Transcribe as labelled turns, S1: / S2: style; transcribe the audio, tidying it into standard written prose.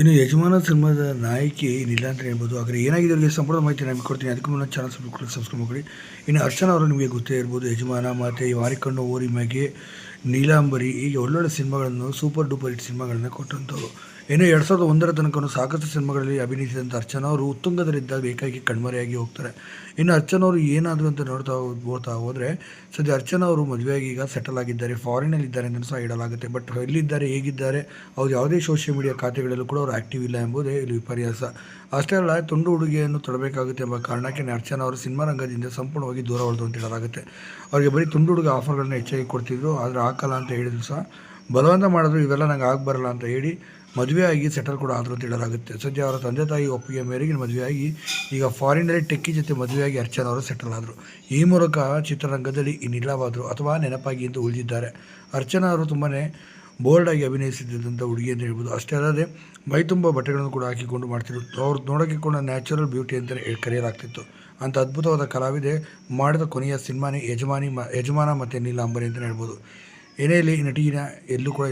S1: ಇನ್ನು ಯಜಮಾನ ಸಿನಿಮಾದ ನಾಯಕಿ ನಿಲ್ಲ ಅಂತ ಹೇಳ್ಬೋದು. ಆದರೆ ಏನಾಗಿದೆ ಅವರಿಗೆ ಸಂಪೂರ್ಣ ಮಾಹಿತಿ ನಾನು ಕೊಡ್ತೀನಿ. ಅದಕ್ಕೂ ಮುನ್ನ ಚಾನಲ್ ಸಬ್ಸ್ಕ್ರೈಬ್ ಮಾಡಿ. ಇನ್ನು ಅರ್ಚನಾ ಅವರು ನಿಮಗೆ ಗೊತ್ತೇ ಇರ್ಬೋದು. ಯಜಮಾನ ಮತ್ತು ಈ ಮಾರಿಕಣ್ಣು ಊರಿಮಗೆ, ನೀಲಾಂಬರಿ ಹೀಗೆ ಒಳ್ಳೊಳ್ಳೆ ಸಿನಿಮಾಗಳನ್ನು ಸೂಪರ್ ಡೂಪರ್ ಹಿಟ್ ಸಿನಿಮಾಗಳನ್ನು ಕೊಟ್ಟಂಥವ್ರು. ಇನ್ನು 2001 ತನಕ ಸಾಕಷ್ಟು ಸಿನಿಮಾಗಳಲ್ಲಿ ಅಭಿನಯಿಸಿದಂಥ ಅರ್ಚನಾ ಅವರು ಉತ್ತುಂಗದಲ್ಲಿದ್ದಾಗ ಏಕಾಏಕಿ ಕಣ್ಮರೆಯಾಗಿ ಹೋಗ್ತಾರೆ. ಇನ್ನು ಅರ್ಚನಾ ಅವರು ಏನಾದರೂ ಅಂತ ನೋಡ್ತಾ ಹೋದರೆ ಸದ್ಯ ಅರ್ಚನಾ ಅವರು ಮದುವೆಯಾಗಿ ಈಗ ಸೆಟಲ್ ಆಗಿದ್ದಾರೆ, ಫಾರಿನಲ್ಲಿ ಇದ್ದಾರೆ ಅಂತ ಸಹ ಹೇಳಲಾಗುತ್ತೆ. ಬಟ್ ಎಲ್ಲಿದ್ದಾರೆ, ಹೇಗಿದ್ದಾರೆ, ಅವ್ರು ಯಾವುದೇ ಸೋಷಿಯಲ್ ಮೀಡಿಯಾ ಖಾತೆಗಳಲ್ಲೂ ಕೂಡ ಅವರು ಆ್ಯಕ್ಟಿವ್ ಇಲ್ಲ ಎಂಬುದೇ ಇಲ್ಲಿ ವಿಪರ್ಯಾಸ. ಅಷ್ಟೇ ಅಲ್ಲ, ತುಂಡು ಹುಡುಗಿಯನ್ನು ತೊಡಬೇಕಾಗುತ್ತೆ ಎಂಬ ಕಾರಣಕ್ಕೆ ಅರ್ಚನಾ ಅವರು ಸಿನಿಮಾ ರಂಗದಿಂದ ಸಂಪೂರ್ಣವಾಗಿ ದೂರ ಹೊಡೆದು ಅಂತ ಹೇಳಲಾಗುತ್ತೆ. ಅವರಿಗೆ ಬರೀ ತುಂಡು ಹುಡುಗ ಆಫರ್ಗಳನ್ನ ಹೆಚ್ಚಾಗಿ ಕೊಡ್ತಿದ್ರು, ಆದರೆ ಹಾಕಲ್ಲ ಅಂತ ಹೇಳಿದ್ರು ಸಹ ಬಲವಂತ ಮಾಡಿದ್ರು. ಇವೆಲ್ಲ ನಂಗೆ ಆಗಬರಲ್ಲ ಅಂತ ಹೇಳಿ ಮದುವೆ ಆಗಿ ಸೆಟಲ್ ಕೂಡ ಆದರು ಅಂತ ಹೇಳಲಾಗುತ್ತೆ. ಸದ್ಯ ಅವರ ತಂದೆ ತಾಯಿ ಒಪ್ಪಿಗೆ ಮೇರೆಗೆ ಮದುವೆಯಾಗಿ ಈಗ ಫಾರಿನ್ನಲ್ಲಿ ಟೆಕ್ಕಿ ಜೊತೆ ಮದುವೆಯಾಗಿ ಅರ್ಚನಾ ಅವರು ಸೆಟಲ್ ಆದರು. ಈ ಮೂಲಕ ಚಿತ್ರರಂಗದಲ್ಲಿ ಇನ್ನಿಲ್ಲವಾದರು ಅಥವಾ ನೆನಪಾಗಿ ಎಂದು ಉಳಿದಿದ್ದಾರೆ. ಅರ್ಚನಾ ಅವರು ತುಂಬಾ ಬೋಲ್ಡಾಗಿ ಅಭಿನಯಿಸುತ್ತಿದ್ದಂಥ ಹುಡುಗಿ ಅಂತ ಹೇಳ್ಬೋದು. ಅಷ್ಟೇ ಅಲ್ಲದೆ ಮೈ ತುಂಬ ಬಟ್ಟೆಗಳನ್ನು ಕೂಡ ಹಾಕಿಕೊಂಡು ಮಾಡ್ತಿದ್ರು. ಅವ್ರು ನೋಡೋಕ್ಕೆ ಕೂಡ ನ್ಯಾಚುರಲ್ ಬ್ಯೂಟಿ ಅಂತ ಕರೆಯಲಾಗ್ತಿತ್ತು. ಅಂಥ ಅದ್ಭುತವಾದ ಕಲಾವಿದೆ ಮಾಡಿದ ಕೊನೆಯ ಸಿನಿಮಾನೇ ಯಜಮಾನ ಮತ್ತು ನೀಲಾಂಬರಿ ಅಂತಲೇ ಹೇಳ್ಬೋದು. ಏನೇ ಇಲ್ಲಿ ನಟಿನ ಎಲ್ಲೂ ಕೂಡ